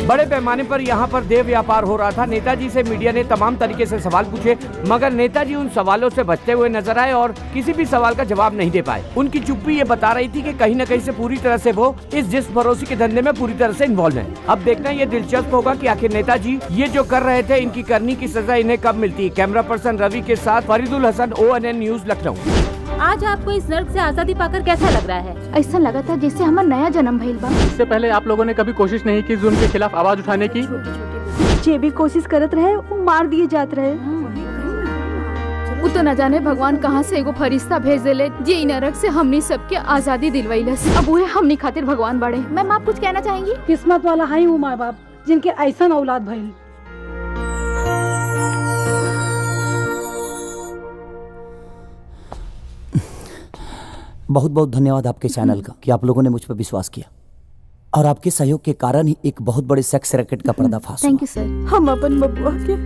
बड़े पैमाने पर यहाँ पर देह व्यापार हो रहा था। नेताजी से मीडिया ने तमाम तरीके से सवाल पूछे, मगर नेताजी उन सवालों से बचते हुए नजर आए और किसी भी सवाल का जवाब नहीं दे पाए। उनकी चुप्पी ये बता रही थी कि कहीं न कहीं से पूरी तरह से वो इस जिस्म फरोशी के धंधे में पूरी तरह से इन्वॉल्व है। अब देखना ये दिलचस्प होगा कि आखिर नेताजी ये जो कर रहे थे, इनकी करनी की सजा इन्हें कब मिलती है। कैमरा पर्सन रवि के साथ फरीदुल हसन, ONN न्यूज, लखनऊ। आज आपको इस नर्क से आजादी पाकर कैसा लग रहा है? ऐसा लगा था जैसे हमारा नया जन्म भइल बा। इससे पहले आप लोगों ने कभी कोशिश नहीं की जुल्म के खिलाफ आवाज उठाने की? जे भी कोशिश करत रहे वो मार दिए जात रहे। वो तो न जाने भगवान कहाँ से एगो फरिश्ता भेज देले जे इ नरक से हमनी सबके आजादी दिलवाइलस। अब वो हमनी खातिर भगवान बड़े। मैम, आप कुछ कहना चाहेंगी? किस्मत वाला है वो माँ बाप जिनके ऐसा औलाद भइल। बहुत बहुत धन्यवाद आपके चैनल का कि आप लोगों ने मुझ पर विश्वास किया और आपके सहयोग के कारण ही एक बहुत बड़े सेक्स रैकेट का पर्दाफाश हुआ। Thank you sir. हम अपन बबुआ के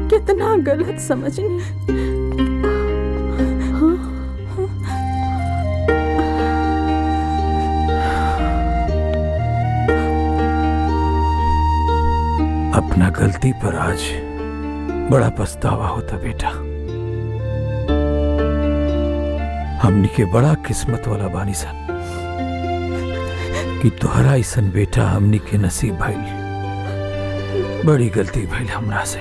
कितना गलत समझनी। अपना गलती पर आज बड़ा पछतावा होता बेटा। हमनी के बड़ा किस्मत वाला बानी सन कि तोहरा ऐसन बेटा हमनी के नसीब भइल। बड़ी गलती भइल हमरा से।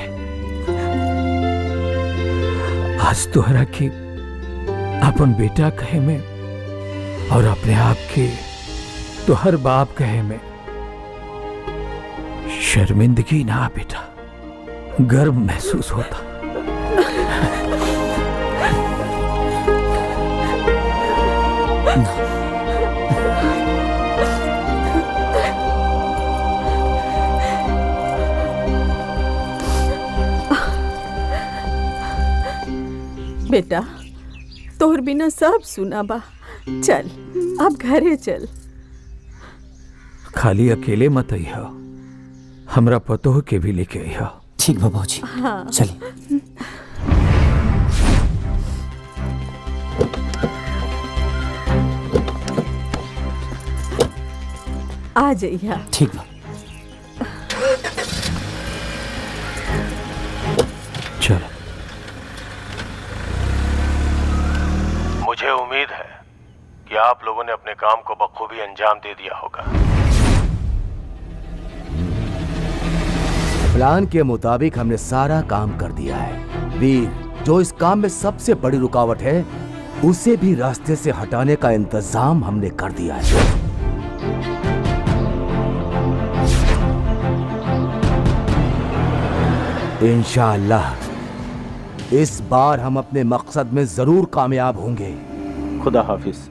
आज तोहरा के अपन बेटा कहे में और अपने आप के तोहर बाप कहे में शर्मिंदगी ना बेटा, गर्व महसूस होता। बेटा, तोहर बिना सब सुना बा। चल अब घरे चल। खाली अकेले मत आइहा, हमरा पतोह के भी लेके आइहा। ठीक बाबू जी। हाँ। चलिए। आ जाइया। ठीक बा। चलो। मुझे उम्मीद है कि आप लोगों ने अपने काम को बखूबी अंजाम दे दिया होगा। प्लान के मुताबिक हमने सारा काम कर दिया है। वीर, जो इस काम में सबसे बड़ी रुकावट है, उसे भी रास्ते से हटाने का इंतजाम हमने कर दिया है। इंशाअल्लाह इस बार हम अपने मकसद में जरूर कामयाब होंगे। खुदा हाफिज।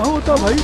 क्या होता भाई?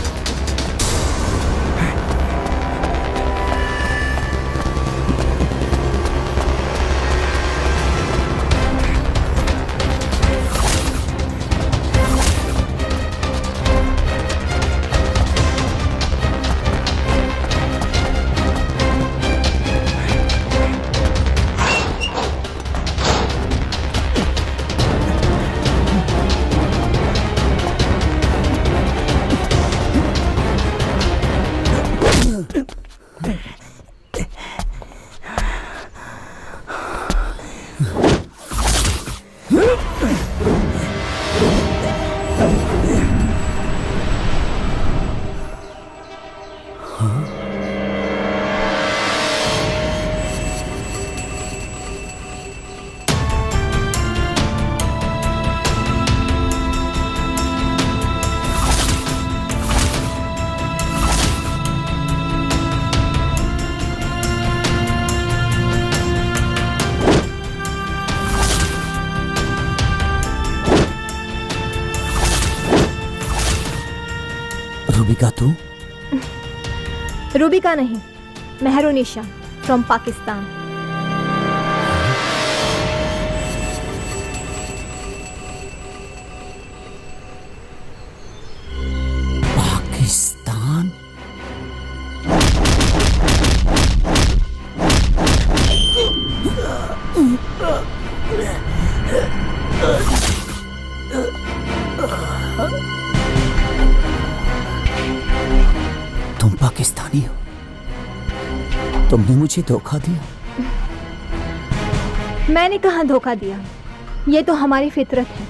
रूबिका तू? रूबिका नहीं, मेहरुनिशा फ्रॉम पाकिस्तान। पाकिस्तान? तुम पाकिस्तानी हो? तुमने मुझे धोखा दिया। मैंने कहाँ धोखा दिया, ये तो हमारी फितरत है।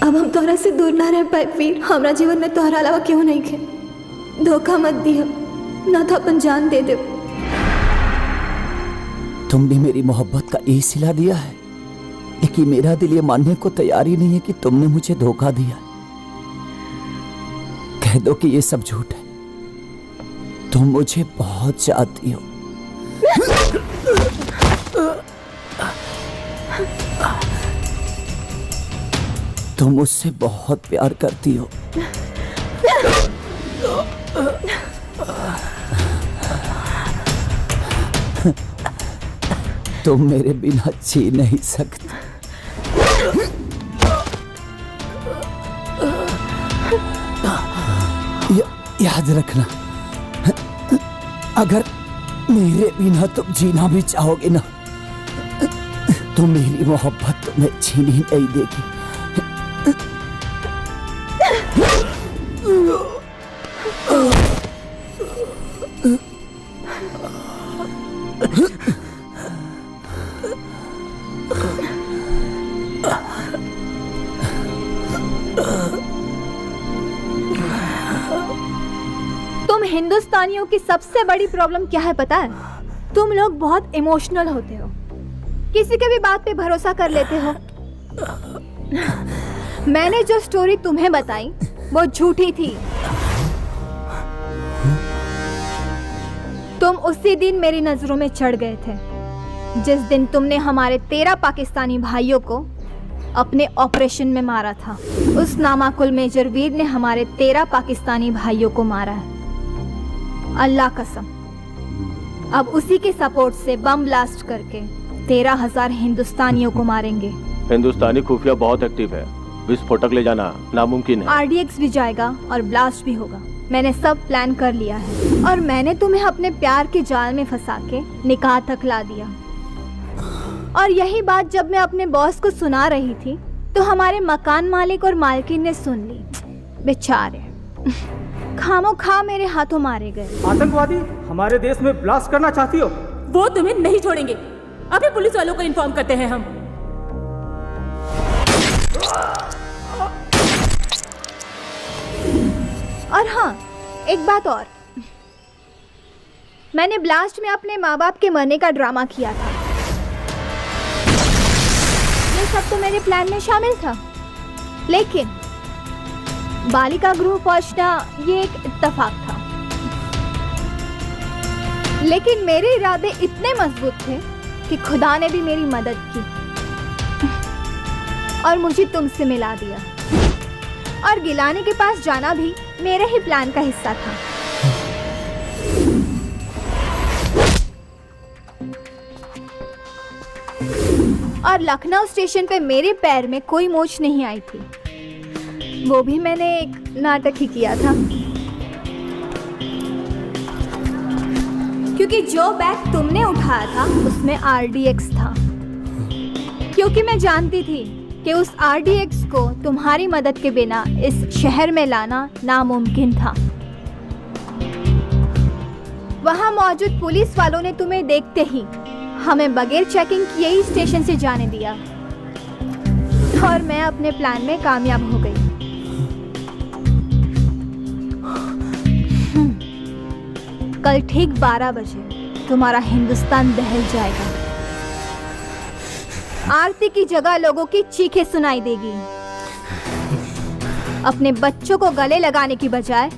अब हम तोहरा से दूर ना रह पाए वीर। हमारा जीवन में तोहरा अलावा क्यों नहीं खे। धोखा मत दिया, ना तो अपन जान दे दे। तुमने मेरी मोहब्बत का ये सिला दिया है, लेकिन मेरा दिल ये मानने को तैयार ही नहीं है कि तुमने मुझे धोखा दिया। कह दो कि ये सब झूठ है। तुम मुझे बहुत चाहती हो। तुम मुझसे बहुत प्यार करती हो। तुम मेरे बिना जी नहीं सकती। याद रखना, अगर मेरे बिना तुम जीना भी चाहोगे ना, तो मेरी मोहब्बत तुम्हें छीनी नहीं देगी। तुम हिंदुस्तानियों की सबसे बड़ी प्रॉब्लम क्या है पता है? तुम लोग बहुत इमोशनल होते हो, किसी के भी बात पे भरोसा कर लेते हो। मैंने जो स्टोरी तुम्हें बताई वो झूठी थी। तुम उसी दिन मेरी नजरों में चढ़ गए थे, जिस दिन तुमने हमारे 13 पाकिस्तानी भाइयों को अपने ऑपरेशन में मारा था। उस नामाकुल मेजर वीर ने हमारे 13 पाकिस्तानी भाइयों को मारा है, अल्लाह कसम। अब उसी के सपोर्ट से बम ब्लास्ट करके 13,000 हिंदुस्तानियों को मारेंगे। हिंदुस्तानी खुफिया बहुत एक्टिव है, विस्फोटक ले जाना नामुमकिन है। RDX भी जाएगा और ब्लास्ट भी होगा। मैंने सब प्लान कर लिया है और मैंने तुम्हें अपने प्यार के जाल में फंसा के निकाह तक ला दिया। और यही बात जब मैं अपने बॉस को सुना रही थी तो हमारे मकान मालिक और मालकिन ने सुन ली। बेचारे खामोखा मेरे हाथों मारे गए। आतंकवादी हमारे देश में ब्लास्ट करना चाहती हो? वो तुम्हें नहीं छोड़ेंगे। अभी पुलिस वालों को इन्फॉर्म करते हैं हम। और हाँ, एक बात और, मैंने ब्लास्ट में अपने माँ बाप के मरने का ड्रामा किया था। ये सब तो मेरे प्लान में शामिल था, लेकिन बालिका गृह पहुंचना ये एक इत्तेफाक था। लेकिन मेरे इरादे इतने मजबूत थे कि खुदा ने भी मेरी मदद की और मुझे तुमसे मिला दिया। और गिलानी के पास जाना भी मेरे ही प्लान का हिस्सा था। और लखनऊ स्टेशन पे मेरे पैर में कोई मोच नहीं आई थी, वो भी मैंने एक नाटक ही किया था। क्योंकि जो बैग तुमने उठाया था उसमें RDX था, क्योंकि मैं जानती थी कि उस RDX को तुम्हारी मदद के बिना इस शहर में लाना नामुमकिन था। वहां मौजूद पुलिस वालों ने तुम्हें देखते ही हमें बगैर चेकिंग किए ही स्टेशन से जाने दिया और मैं अपने प्लान में कामयाब हो गई। कल ठीक 12 बजे तुम्हारा हिंदुस्तान दहल जाएगा। आरती की जगह लोगों की चीखें सुनाई देगी। अपने बच्चों को गले लगाने की बजाय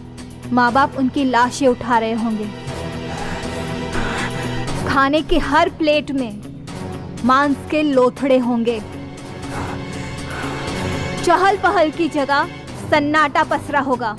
माँ बाप उनकी लाशें उठा रहे होंगे। खाने के हर प्लेट में मांस के लोथड़े होंगे। चहल पहल की जगह सन्नाटा पसरा होगा।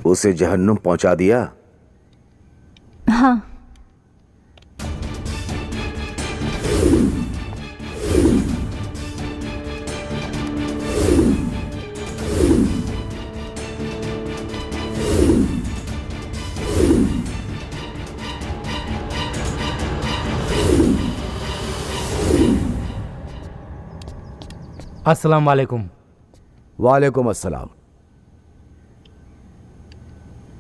उसे जहन्नुम पहुंचा दिया। हाँ। अस्सलाम वालेकुम। वालेकुम अस्सलाम।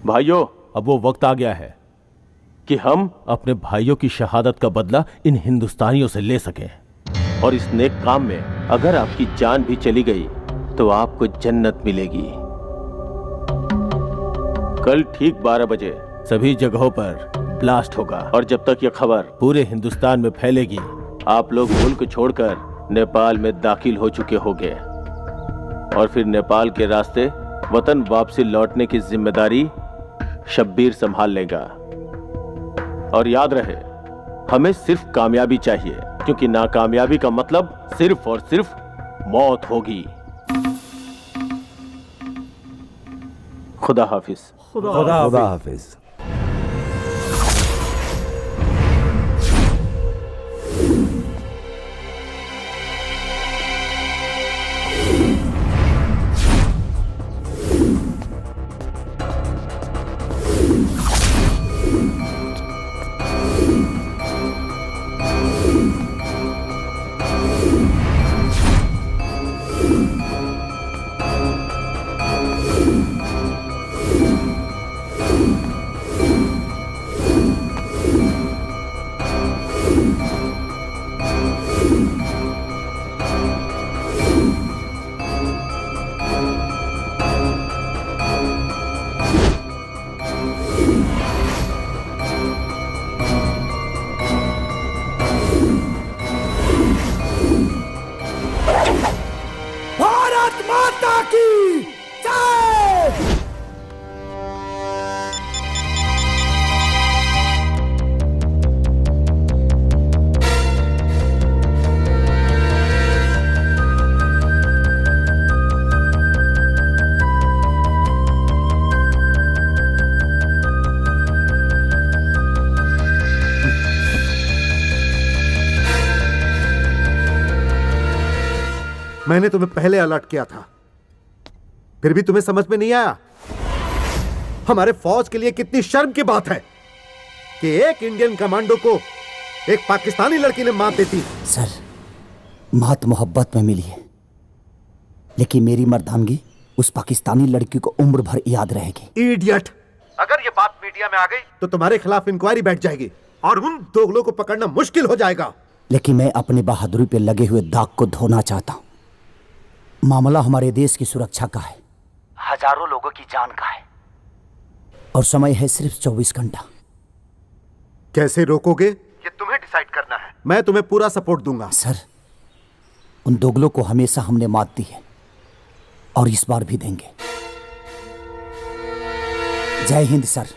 भाइयों, अब वो वक्त आ गया है कि हम अपने भाइयों की शहादत का बदला इन हिंदुस्तानियों से ले सकें। और इस नेक काम में अगर आपकी जान भी चली गई तो आपको जन्नत मिलेगी। कल ठीक 12 बजे सभी जगहों पर ब्लास्ट होगा और जब तक यह खबर पूरे हिंदुस्तान में फैलेगी आप लोग मुल्क छोड़कर नेपाल में दाखिल हो चुके होंगे और फिर नेपाल के रास्ते वतन वापसी लौटने की जिम्मेदारी शब्बीर संभाल लेगा। और याद रहे, हमें सिर्फ कामयाबी चाहिए, क्योंकि नाकामयाबी का मतलब सिर्फ और सिर्फ मौत होगी। खुदा हाफिज। खुदा हाफिज। मैंने तुम्हें पहले अलर्ट किया था, फिर भी तुम्हें समझ में नहीं आया? हमारे फौज के लिए कितनी शर्म की बात है कि एक इंडियन कमांडो को एक पाकिस्तानी लड़की ने मार देती। सर, मात मोहब्बत में मिली है, लेकिन मेरी मर्दानगी उस पाकिस्तानी लड़की को उम्र भर याद रहेगी। इडियट! अगर ये बात मीडिया में आ गई तो तुम्हारे खिलाफ इंक्वायरी बैठ जाएगी और उन दोगलों को पकड़ना मुश्किल हो जाएगा। लेकिन मैं अपनी बहादुरी पे लगे हुए दाग को धोना चाहता हूं। मामला हमारे देश की सुरक्षा का है, हजारों लोगों की जान का है, और समय है सिर्फ 24 घंटा। कैसे रोकोगे ये तुम्हें डिसाइड करना है। मैं तुम्हें पूरा सपोर्ट दूंगा। सर, उन दोगलों को हमेशा हमने मात दी है और इस बार भी देंगे। जय हिंद सर।